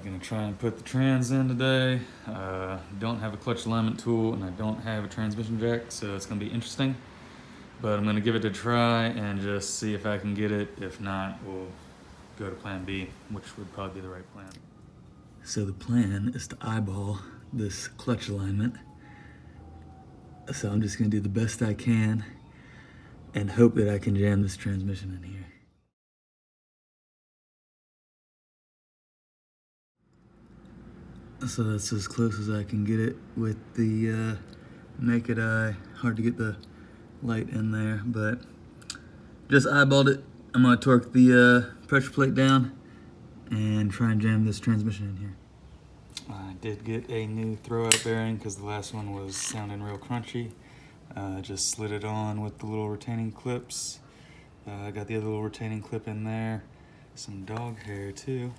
Gonna try and put the trans in today. Don't have a clutch alignment tool and I don't have a transmission jack, so it's gonna be interesting. But I'm gonna give it a try and just see if I can get it. If not, we'll go to plan B, which would probably be the right plan. So the plan is to eyeball this clutch alignment. So I'm just gonna do the best I can and hope that I can jam this transmission in here. So that's as close as I can get it with the naked eye. Hard to get the light in there, but just eyeballed it. I'm gonna torque the pressure plate down and try and jam this transmission in here. I did get a new throwout bearing because the last one was sounding real crunchy. Just slid it on with the little retaining clips. I got the other little retaining clip in there. Some dog hair too.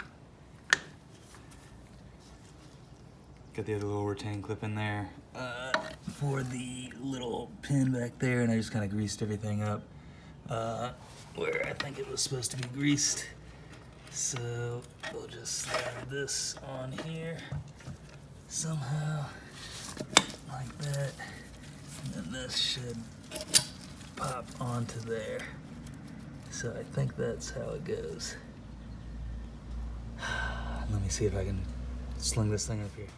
Got the other little retaining clip in there for the little pin back there, and I just kind of greased everything up where I think it was supposed to be greased. So we'll just slide this on here somehow, like that, and then this should pop onto there. So I think that's how it goes. Let me see if I can sling this thing up here.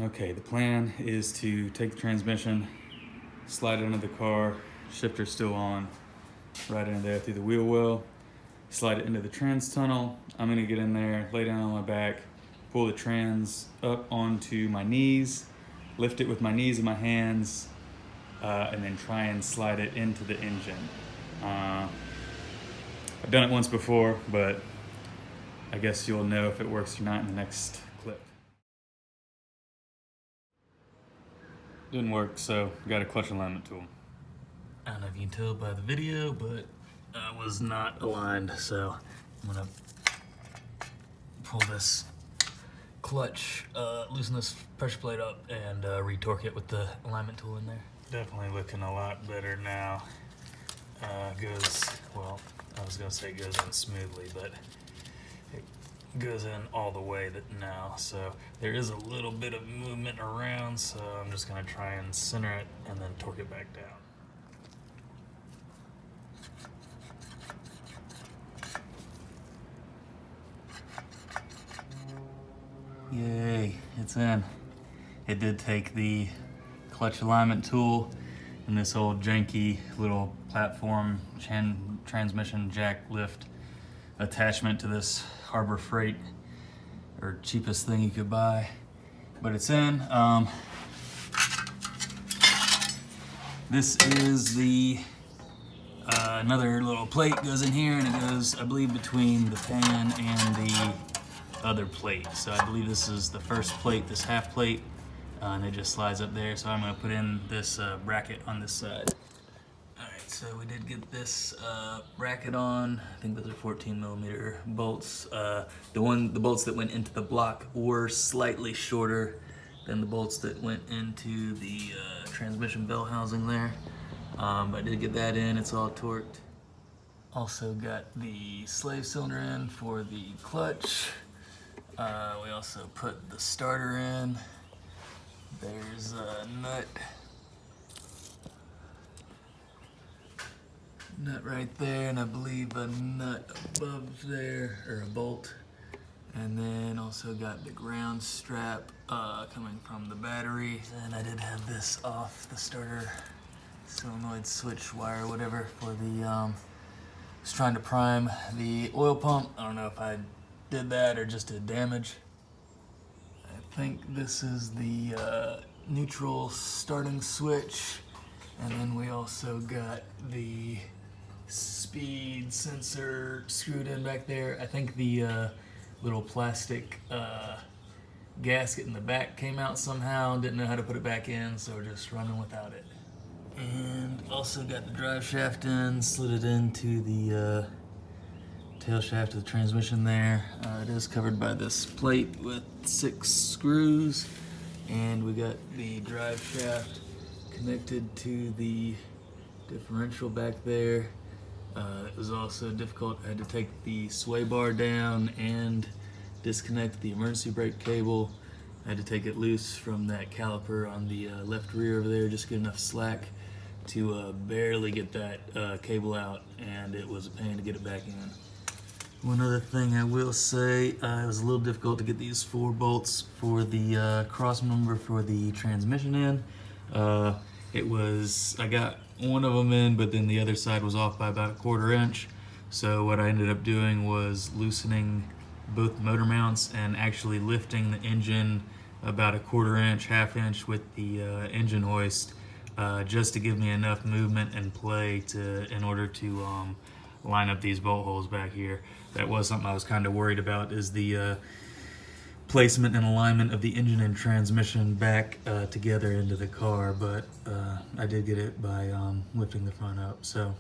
Okay, the plan is to take the transmission, slide it into the car, shifter still on, right into there through the wheel well, slide it into the trans tunnel. I'm gonna get in there, lay down on my back, pull the trans up onto my knees, lift it with my knees and my hands, and then try and slide it into the engine. I've done it once before, but I guess you'll know if it works or not in the next clip. Didn't work, so got a clutch alignment tool. I don't know if you can tell by the video, but I was not aligned, so I'm gonna pull this clutch, loosen this pressure plate up, and retorque it with the alignment tool in there. Definitely looking a lot better now. Well, I was gonna say it goes in smoothly, but it goes in all the way now, so there is a little bit of movement around, so I'm just gonna try and center it and then torque it back down. Yay, it's in. It did take the clutch alignment tool and this old janky little platform transmission jack lift attachment to this Harbor Freight, or cheapest thing you could buy, but it's in. This is the another little plate goes in here, and it goes, I believe, between the pan and the other plate. So I believe this is the first plate, this half plate, and it just slides up there. So I'm gonna put in this bracket on this side. So we did get this bracket on. I think those are 14mm bolts. The bolts that went into the block were slightly shorter than the bolts that went into the transmission bell housing there. But I did get that in, it's all torqued. Also got the slave cylinder in for the clutch. We also put the starter in. There's a nut right there, and I believe a nut above there, or a bolt. And then also got the ground strap coming from the battery. And I did have this off the starter solenoid switch wire, whatever, for the, was trying to prime the oil pump. I don't know if I did that or just did damage. I think this is the neutral starting switch. And then we also got the speed sensor screwed in back there. I think the little plastic gasket in the back came out somehow. Didn't know how to put it back in, so we're just running without it. And also got the drive shaft in, slid it into the tail shaft of the transmission there. It is covered by this plate with 6 screws, and we got the drive shaft connected to the differential back there. It was also difficult. I had to take the sway bar down and disconnect the emergency brake cable. I had to take it loose from that caliper on the left rear over there, just get enough slack to barely get that cable out, and it was a pain to get it back in. One other thing I will say, it was a little difficult to get these 4 bolts for the cross member for the transmission in. I got one of them in, but then the other side was off by about 1/4 inch. So what I ended up doing was loosening both motor mounts and actually lifting the engine about 1/4 inch, 1/2 inch with the engine hoist, just to give me enough movement and play in order to line up these bolt holes back here. That was something I was kind of worried about, is the placement and alignment of the engine and transmission back together into the car, but I did get it by lifting the front up. So